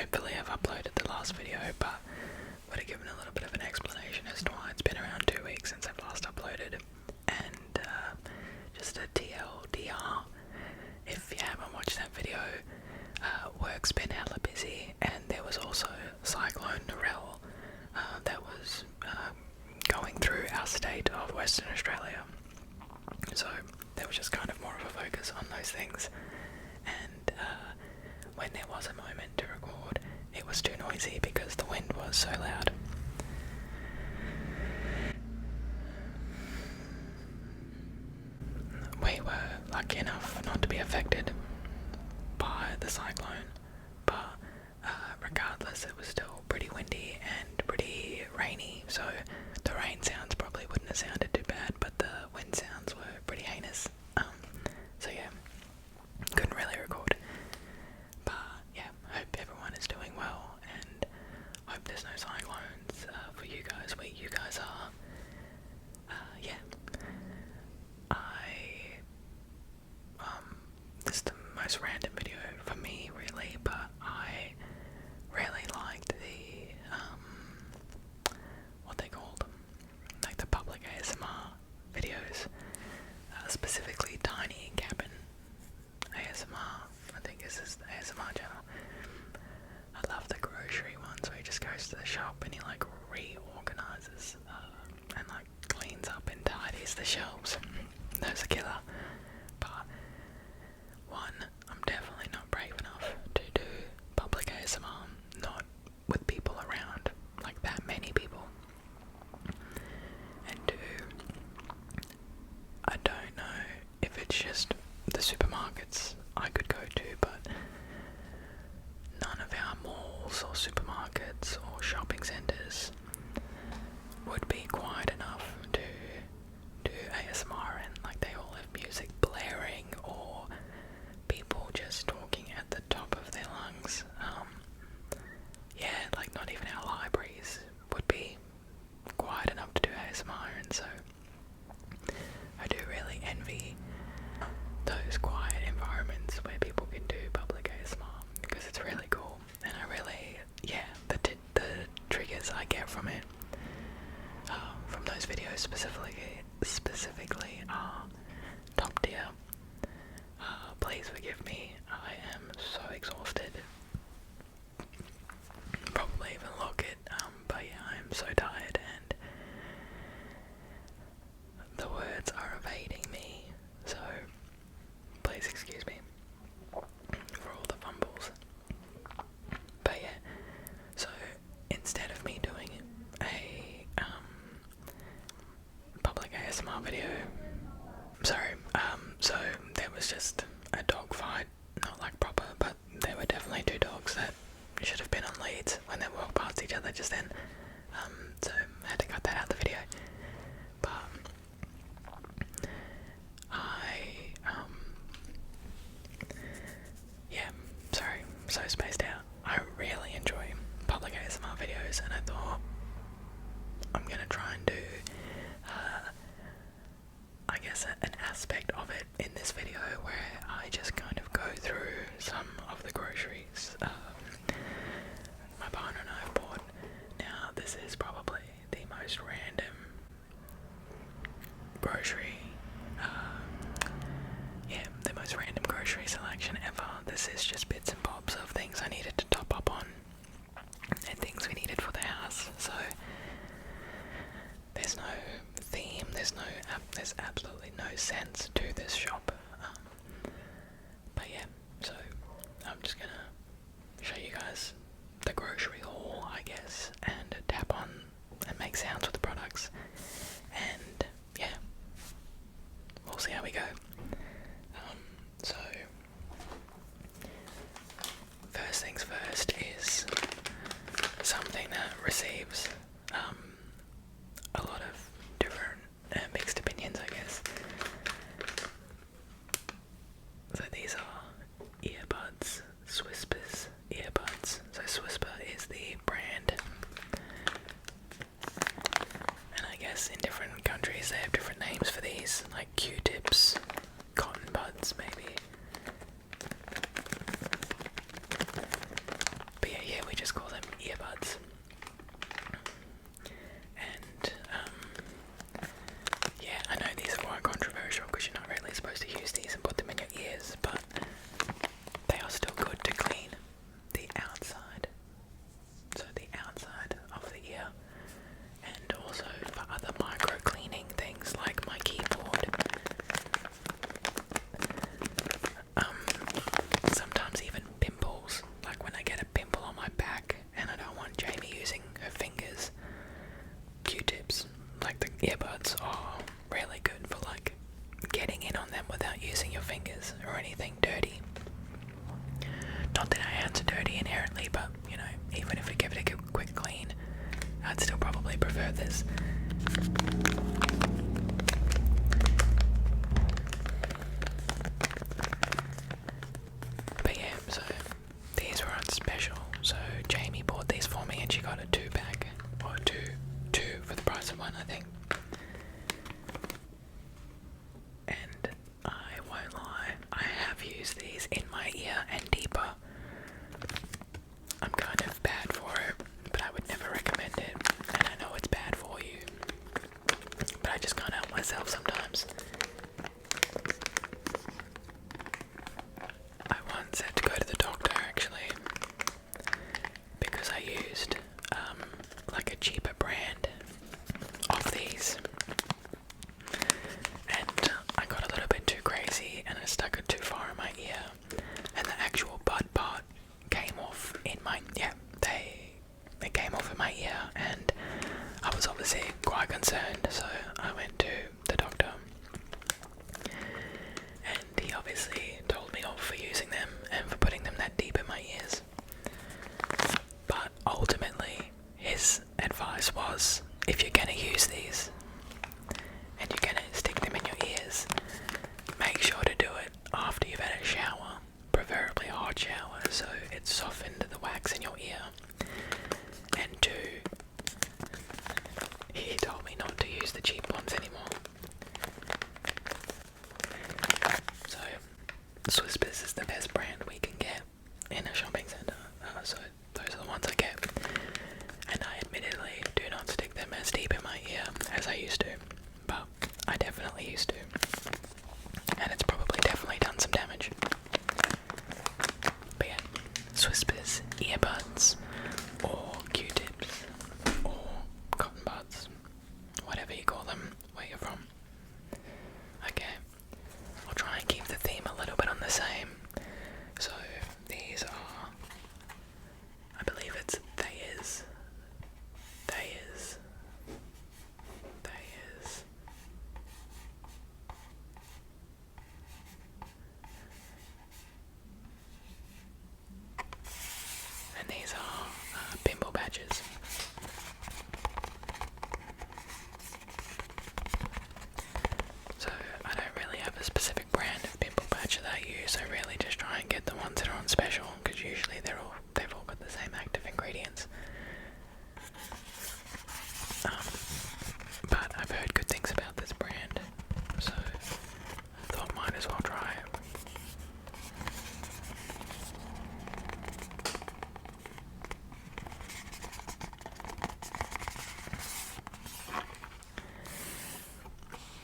hopefully I've uploaded the last video, but would have given a little bit of an explanation as to why it's been around 2 weeks since I've last uploaded. And just a TLDR, if you haven't watched that video, work's been hella busy, and there was also Cyclone Narelle that was going through our state of Western Australia. So there was just kind of more of a focus on those things, and when there was a moment to record, it was too noisy because the wind was so loud. We were lucky enough not to be affected by the cyclone, but regardless, it was still pretty windy and pretty rainy, so the rain sounds probably wouldn't have sounded too bad, but the wind sounds were pretty heinous. So yeah, couldn't really record. But yeah, hope everyone is doing well, and hope there's no cyclones for you guys where you guys are. Yeah, this is the most random video for me really, but I really liked the what they called them, like the public ASMR videos, specifically Tiny and Cabin ASMR, I think this is the ASMR channel. I love the grocery ones where he just goes to the shop and he like reorganizes and like cleans up and tidies the shelves. Those are killer. But one, I'm definitely not brave enough to do public ASMR, not with people around, like that many people. And two, I don't know if it's just the supermarkets I could go to, but none of our malls or supermarkets or shopping centres would be quiet enough to do ASMR in. Like, they all have music blaring or people just talking at the top of their lungs. Yeah, like not even our libraries would be quiet enough to do ASMR, and so I do really envy those quiet environments where people can do public ASMR, because it's really cool, and I really, yeah, the triggers I get from it, from those videos specifically are top tier. Please forgive me, I am so exhausted. Probably even look it, but yeah, I am so tired, and the words are evading me, so please excuse me for all the fumbles. But yeah, so instead of me doing a public ASMR video, so there was just a dog fight, not like proper, but there were definitely two dogs that should have been on leads when they walked past each other just then, so I had to cut that out of the video. But yeah, sorry, I'm so spaced out. I really enjoy public ASMR videos, and I thought I'm gonna try and do I guess an aspect of it in this video where I just kind of go through some of the groceries my partner and I have bought. Now, this is probably the most random grocery, the most random grocery selection ever. This is just bits and bobs of things I needed to top up on and things we needed for the house. So there's no theme, there's absolutely no sense to this shop. But yeah, so I'm just gonna show you guys the grocery haul, I guess, and tap on and make sounds with the products, and yeah, we'll see how we go. So first things first is something that receives a lot of different mixed opinions, I guess. So these are earbuds, Swisper's earbuds. So Swisper is the brand, and I guess in different countries they have different names for these, like Q-tips, cotton buds maybe. But yeah, used to. And it's probably definitely done some damage. But yeah, Swispers, earbuds, or Q-tips, or cotton buds, whatever you call them, where you're from. Okay, I'll try and keep the theme a little bit on the same. So these are, I believe it's Thayers. And these are pimple badges. So I don't really have a specific brand of pimple patch that I use. I really just try and get the ones that are on special, because usually they've all got the same active ingredients. But I've heard good things about this brand, so I thought might as well try it.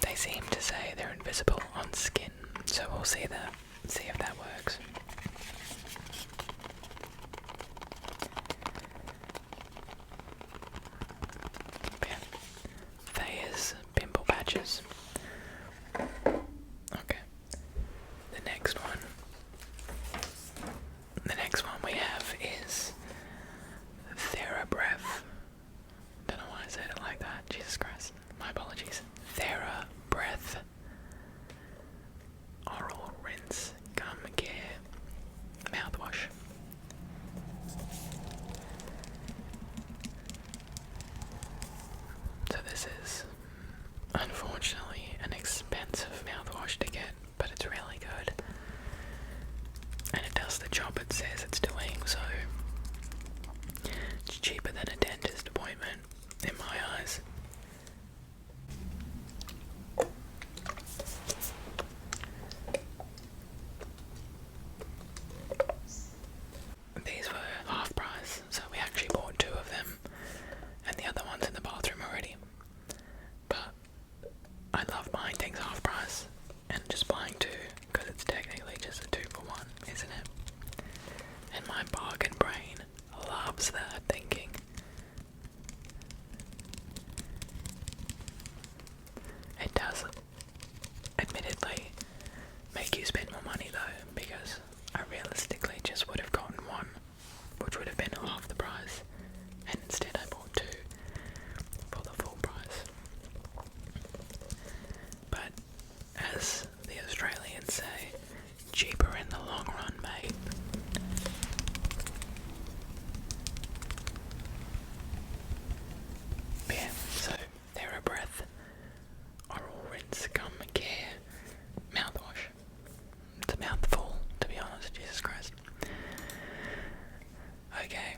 They seem to say they're invisible on skin, so we'll see if that works. Yeah. Thayer's pimple patches. Okay. The next one we have is TheraBreath. Don't know why I said it like that. Jesus Christ. My apologies. TheraBreath Oral Rinse Gum Care Mouthwash. So this is unfortunately an expensive mouthwash to get, but it's really good. And it does the job it says it's doing, so it's cheaper than a dentist appointment in my eyes. These were half price, so we actually bought 2 of them, and the other one's in the bathroom already. But I love buying things half price and just buying 2, because it's technically just a 2 for 1, isn't it? And my bargain brain loves that thinking. It does, admittedly, make you spend more money though, because I realistically just would have gotten 1, which would have been half the price, and instead I bought 2 for the full price. But as the Australians say, cheaper in the long run, mate. But yeah, so TheraBreath Oral Rinse Gum Care Mouthwash. It's a mouthful, to be honest, Jesus Christ. Okay.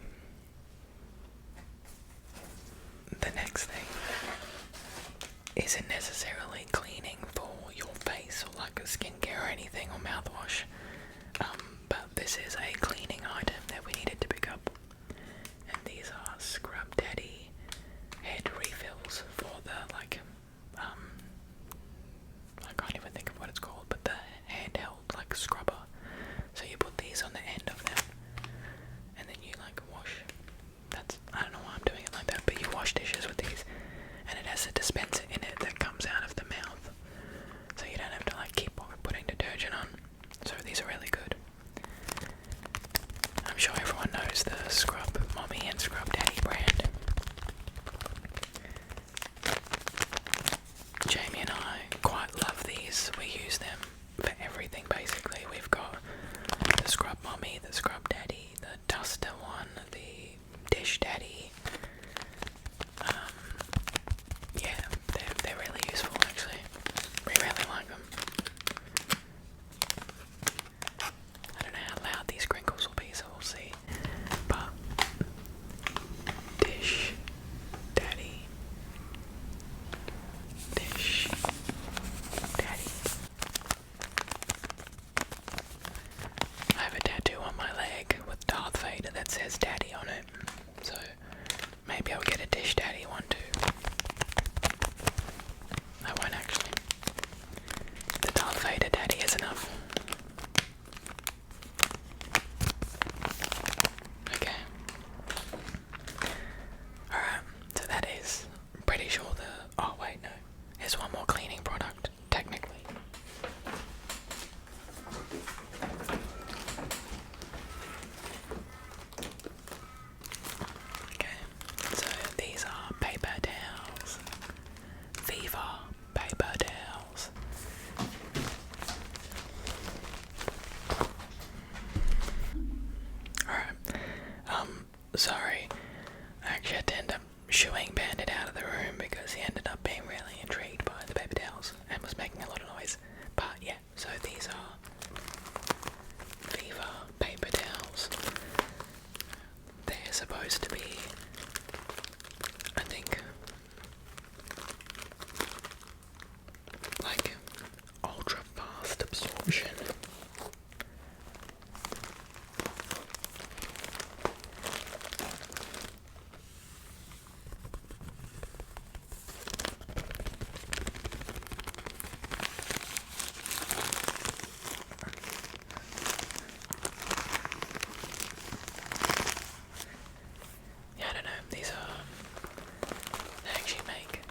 The next thing isn't necessarily cleaning for your face or like a skincare or anything or mouthwash, but this is a cleaning item that we needed to pick up, and these are Scrub Daddy head refills for the I can't even think of what it's called, but the handheld like scrubber. So you put these on the end of them, and then you like wash. I don't know why I'm doing it like that, but you wash dishes with these, and it has a dispenser in it that comes out of the mouth, so you don't have to like keep putting detergent on. So these are really good. I'm sure everyone knows the Scrub Mommy and Scrub Daddy brand. Jamie and I quite love these. We use them for everything basically. We've got the Scrub Mommy, the Scrub Daddy, the Duster one, the Dish Daddy. Yeah, they're really useful actually. We really like them. I don't know how loud these crinkles will be, so we'll see. But Dish sorry. I actually had to end up shooing Bandit out of the room because he ended up being really intrigued by the paper towels and was making a lot of noise. But yeah, so these are Viva paper towels. They're supposed to be, I think, like ultra fast absorption. Yeah, I don't know, these they actually make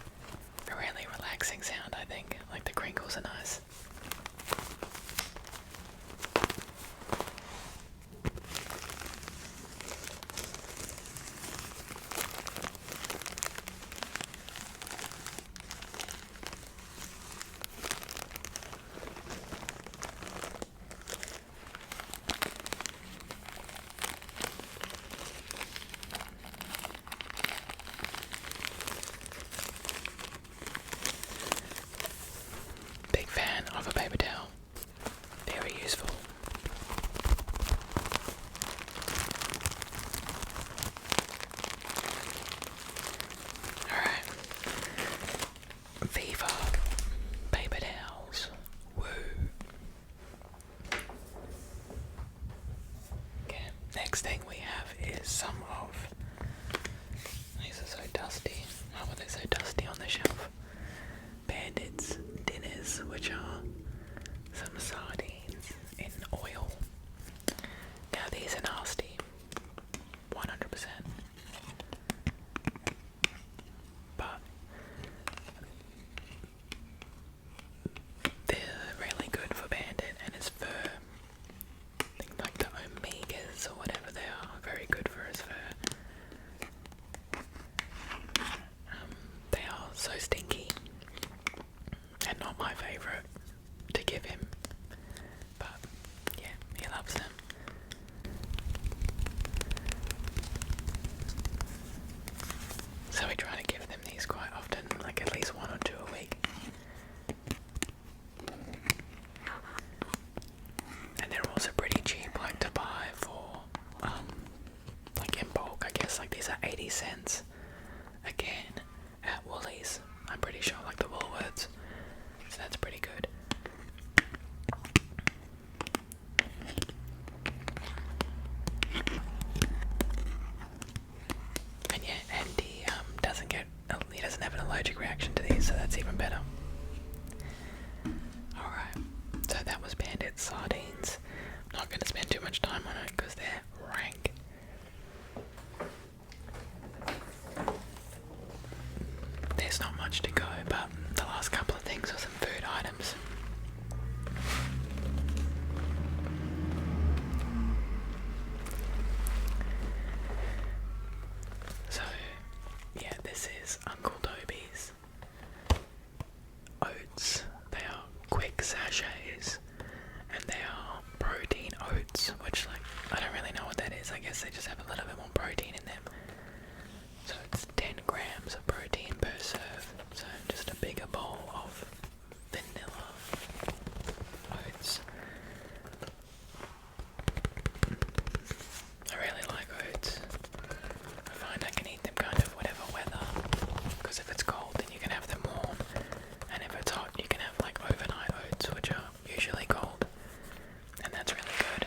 a really relaxing sound, I think. Like the crinkles are nice. Big fan of a paper towel. Very useful. Alright. Viva paper towels. Woo. Okay, next thing we have is some of, these are so dusty. Why were they so dusty on the shelf? Bandits dinners, which are some sardines in oil. Now these are nasty, 100%. But they're really good for Bandit and his fur. I think like the omegas or whatever they are very good for his fur. They are so stinky and not my favourite to give him, but yeah, he loves them. So we try to give them these quite often, like at least 1 or 2 a week. And they're also pretty cheap, like to buy for, like in bulk, I guess. Like these are 80 cents a can at Woolies. I'm pretty sure, like the Woolworths. So that's pretty good. And yeah, and he doesn't have an allergic reaction to these, so that's even better. Alright, so that was Bandit sardines. I'm not going to spend too much time on it because they're rank. There's not much to go, but the last couple of things are some food items. So, yeah, this is Uncle Toby's oats. They are quick sachets, and they are protein oats, which, like, I don't really know what that is. I guess they just have a little bit more protein in them. So it's 10 grams of protein per serve. So just a bigger bowl of vanilla oats. I really like oats. I find I can eat them kind of whatever weather, because if it's cold then you can have them warm, and if it's hot you can have like overnight oats, which are usually cold, and that's really good.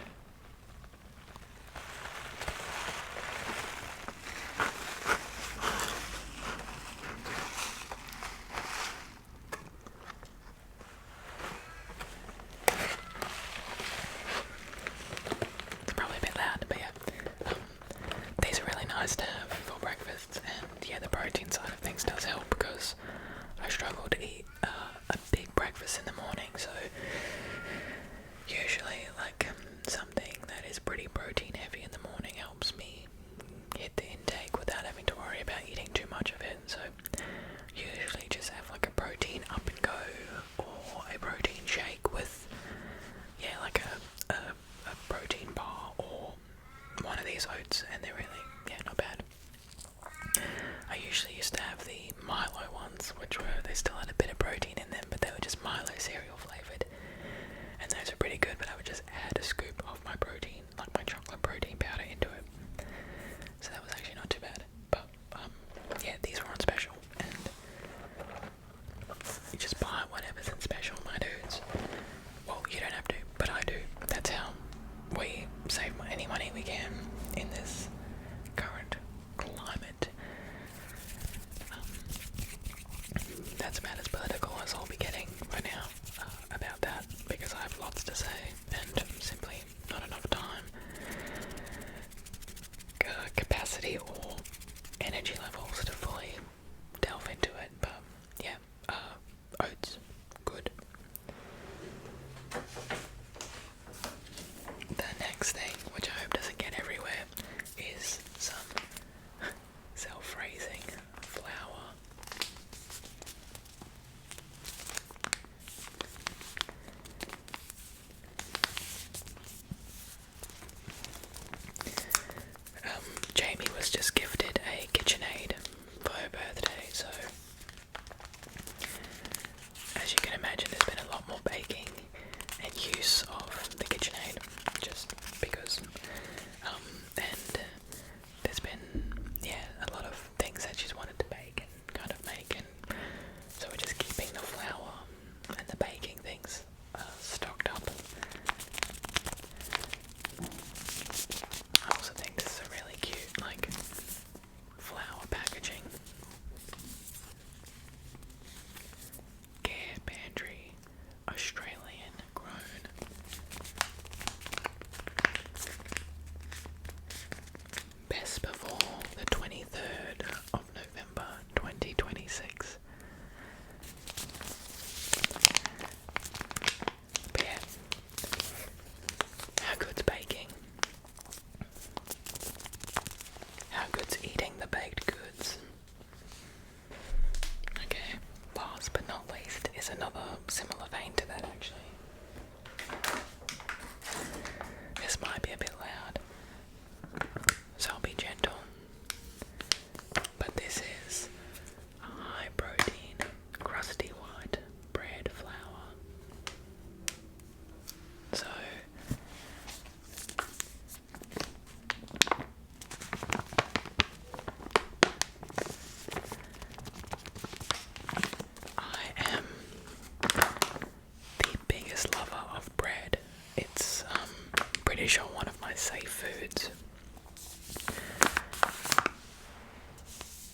or one of my safe foods.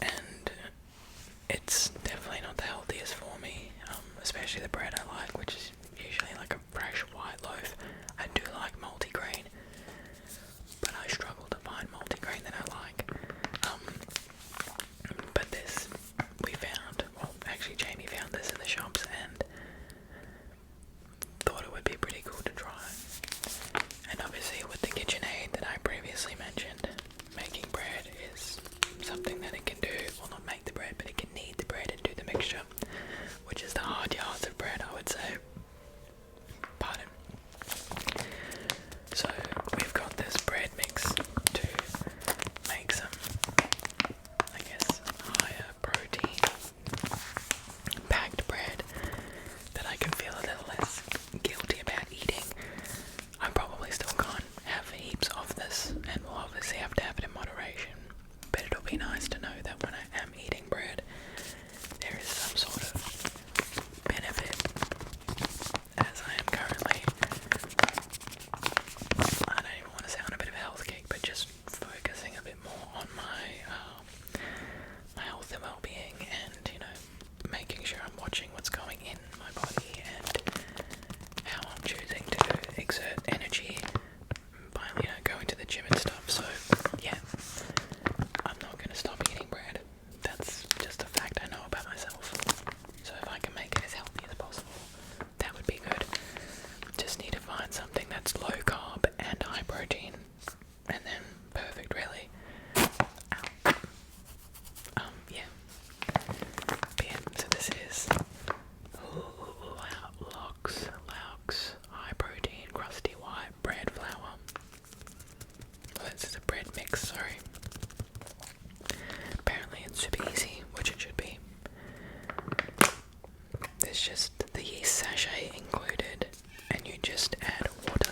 And it's definitely not the healthiest for me, especially the bread I like, which is usually like a fresh white loaf. I do like multigrain, but I struggle to find multigrain that I like. But this we found, well, actually Jamie found this in the shops and thought it would be pretty cool to try. And obviously with the KitchenAid that I previously mentioned, making bread is something that it can do. Well, not make the bread, but it can knead the bread and do the mixture, which is the hard yards of bread, I would say. Pardon. So we've got this bread mix to make some, I guess, higher protein packed bread that I can feel a little less guilty about eating. I probably still can't have heaps of this, and will obviously have to have it in moderation, but it'll be nice to know that when I am eating bread, there is some sort of benefit, as I am currently, I don't even want to sound a bit of a health geek, but just focusing a bit more on my health and well-being, and, you know, making sure I'm watching what's going in my body and how I'm choosing to exert energy by, you know, going to the gym and stuff. So yeah, I'm not going to stop eating bread. That's just a fact I know about myself. So if I can make it as healthy as possible, that would be good. Just need to find something that's low carb and high protein, and then perfect, really. Ow. Yeah. But yeah, so this is Laux, high protein, crusty white bread flour. Oh, this is a bread mix, sorry. Apparently it's super easy, which it should be. There's just the yeast sachet included, and you just add water.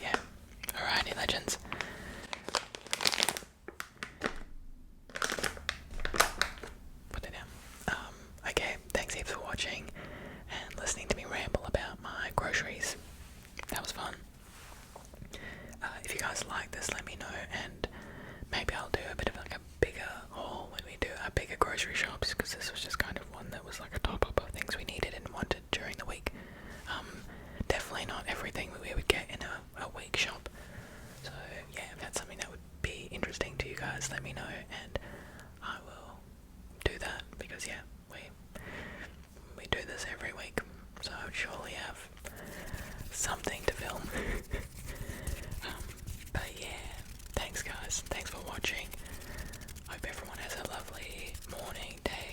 Yeah, alrighty legends. Put it down. Okay, thanks heaps for watching and listening to me ramble about my groceries. That was fun. If you guys like this, let me know, and maybe I'll do a bit of like a bigger haul when we do our bigger grocery shops, because this was just kind of one that was like a top-up of things we needed and wanted during the week. Definitely not everything we would get in a week shop. So yeah, if that's something that would be interesting to you guys, let me know, and I will do that, because yeah, we do this every week, so I would surely have something to film. But yeah, thanks guys, thanks for watching. Hope everyone has a lovely morning, day,